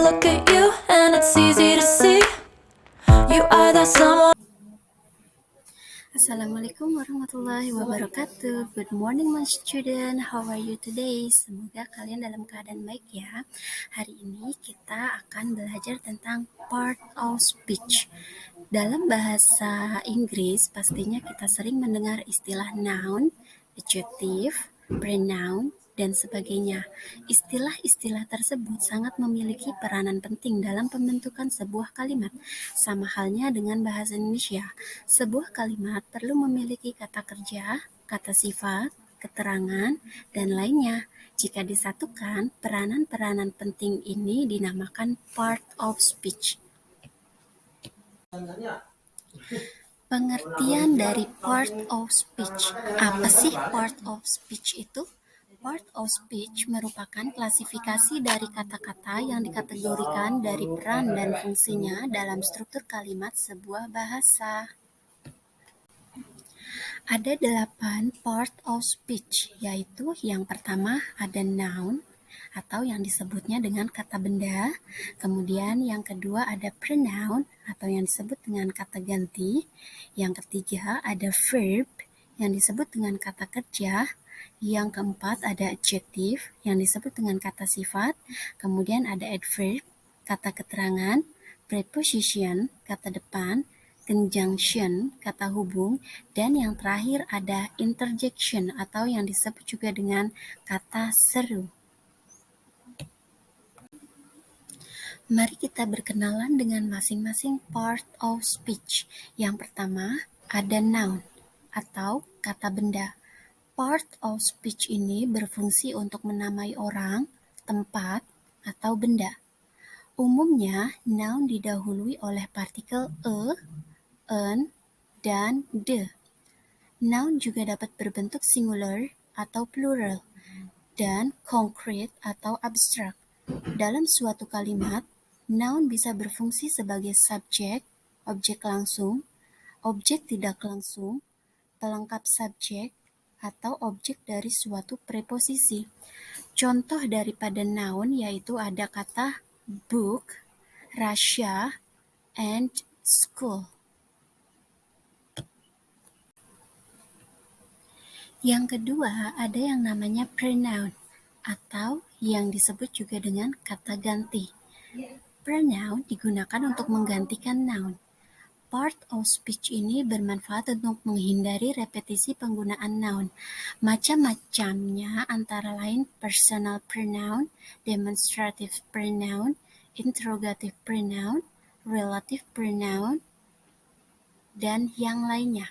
look at you and it's easy to see you are that someone. Assalamualaikum warahmatullahi wabarakatuh. Good morning my student. How are you today? Semoga kalian dalam keadaan baik ya. Hari ini kita akan belajar tentang part of speech. Dalam bahasa Inggris pastinya kita sering mendengar istilah noun, adjective, pronoun, dan sebagainya. Istilah-istilah tersebut sangat memiliki peranan penting dalam pembentukan sebuah kalimat. Sama halnya dengan bahasa Indonesia, sebuah kalimat perlu memiliki kata kerja, kata sifat, keterangan, dan lainnya. Jika disatukan, peranan-peranan penting ini dinamakan part of speech. Pengertian dari part of speech. Apa sih part of speech itu? Part of speech merupakan klasifikasi dari kata-kata yang dikategorikan dari peran dan fungsinya dalam struktur kalimat sebuah bahasa. Ada 8 part of speech, yaitu yang pertama ada noun, atau yang disebutnya dengan kata benda. Kemudian yang kedua ada pronoun, atau yang disebut dengan kata ganti. Yang ketiga ada verb, yang disebut dengan kata kerja. Yang keempat ada adjective, yang disebut dengan kata sifat. Kemudian ada adverb, kata keterangan. Preposition, kata depan. Conjunction, kata hubung. Dan yang terakhir ada interjection, atau yang disebut juga dengan kata seru. Mari kita berkenalan dengan masing-masing part of speech. Yang pertama, ada noun atau kata benda. Part of speech ini berfungsi untuk menamai orang, tempat, atau benda. Umumnya, noun didahului oleh partikel an, dan the. Noun juga dapat berbentuk singular atau plural, dan konkret atau abstrak. Dalam suatu kalimat, noun bisa berfungsi sebagai subjek, objek langsung, objek tidak langsung, pelengkap subjek, atau objek dari suatu preposisi. Contoh daripada noun yaitu ada kata book, Russia, and school. Yang kedua ada yang namanya pronoun, atau yang disebut juga dengan kata ganti. Pronoun digunakan untuk menggantikan noun. Part of speech ini bermanfaat untuk menghindari repetisi penggunaan noun. Macam-macamnya antara lain personal pronoun, demonstrative pronoun, interrogative pronoun, relative pronoun, dan yang lainnya.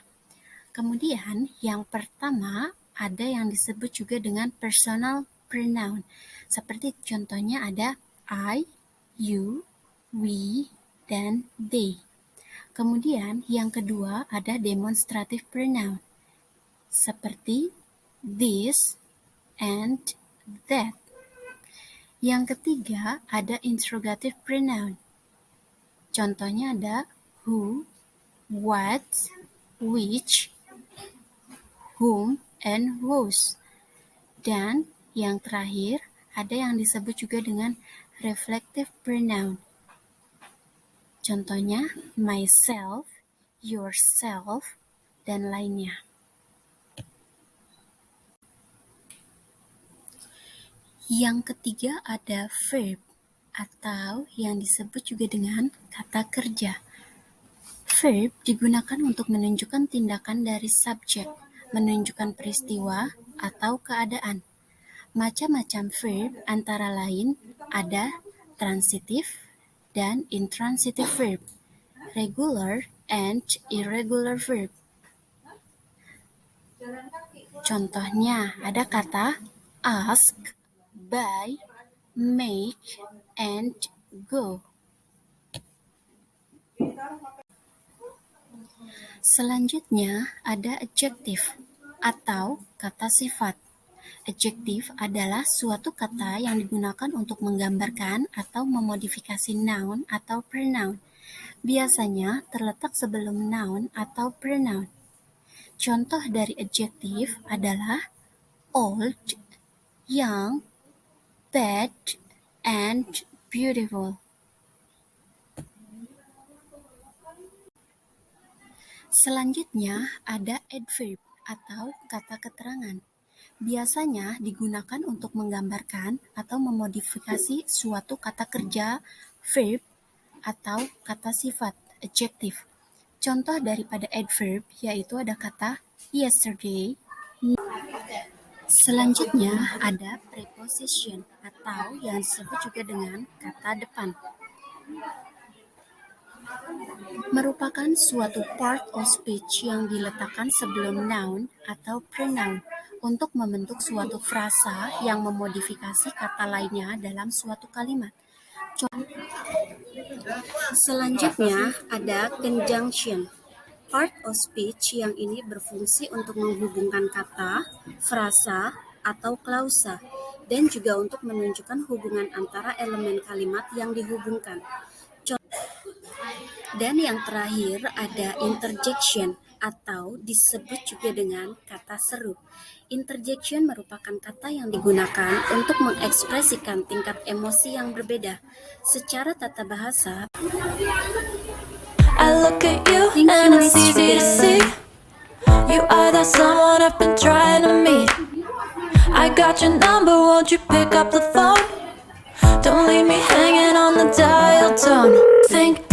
Kemudian yang pertama ada yang disebut juga dengan personal pronoun. Seperti contohnya ada I, you, we, dan they. Kemudian yang kedua ada demonstrative pronoun, seperti this and that. Yang ketiga ada interrogative pronoun. Contohnya ada who, what, which, whom, and whose. Dan yang terakhir ada yang disebut juga dengan reflective pronoun. Contohnya myself, yourself, dan lainnya. Yang ketiga ada verb, atau yang disebut juga dengan kata kerja. Verb digunakan untuk menunjukkan tindakan dari subjek, menunjukkan peristiwa atau keadaan. Macam-macam verb antara lain ada transitive dan intransitive verb, regular and irregular verb. Contohnya ada kata ask, buy, make, and go. Selanjutnya ada adjective atau kata sifat. Adjective adalah suatu kata yang digunakan untuk menggambarkan atau memodifikasi noun atau pronoun. Biasanya terletak sebelum noun atau pronoun. Contoh dari adjective adalah old, young, bad, and beautiful. Selanjutnya ada adverb atau kata keterangan. Biasanya digunakan untuk menggambarkan atau memodifikasi suatu kata kerja, verb, atau kata sifat, adjective. Contoh daripada adverb yaitu ada kata yesterday. Selanjutnya ada preposition atau yang disebut juga dengan kata depan. Merupakan suatu part of speech yang diletakkan sebelum noun atau pronoun untuk membentuk suatu frasa yang memodifikasi kata lainnya dalam suatu kalimat. Selanjutnya ada conjunction, part of speech yang ini berfungsi untuk menghubungkan kata, frasa, atau klausa, dan juga untuk menunjukkan hubungan antara elemen kalimat yang dihubungkan. Dan yang terakhir ada interjection atau disebut juga dengan kata seru. Interjection merupakan kata yang digunakan untuk mengekspresikan tingkat emosi yang berbeda. Secara tata bahasa, I look at you and it's easy to see. You are that someone I've been trying to meet. I got your number, won't you pick up the phone? Don't leave me hanging on the dial tone. Think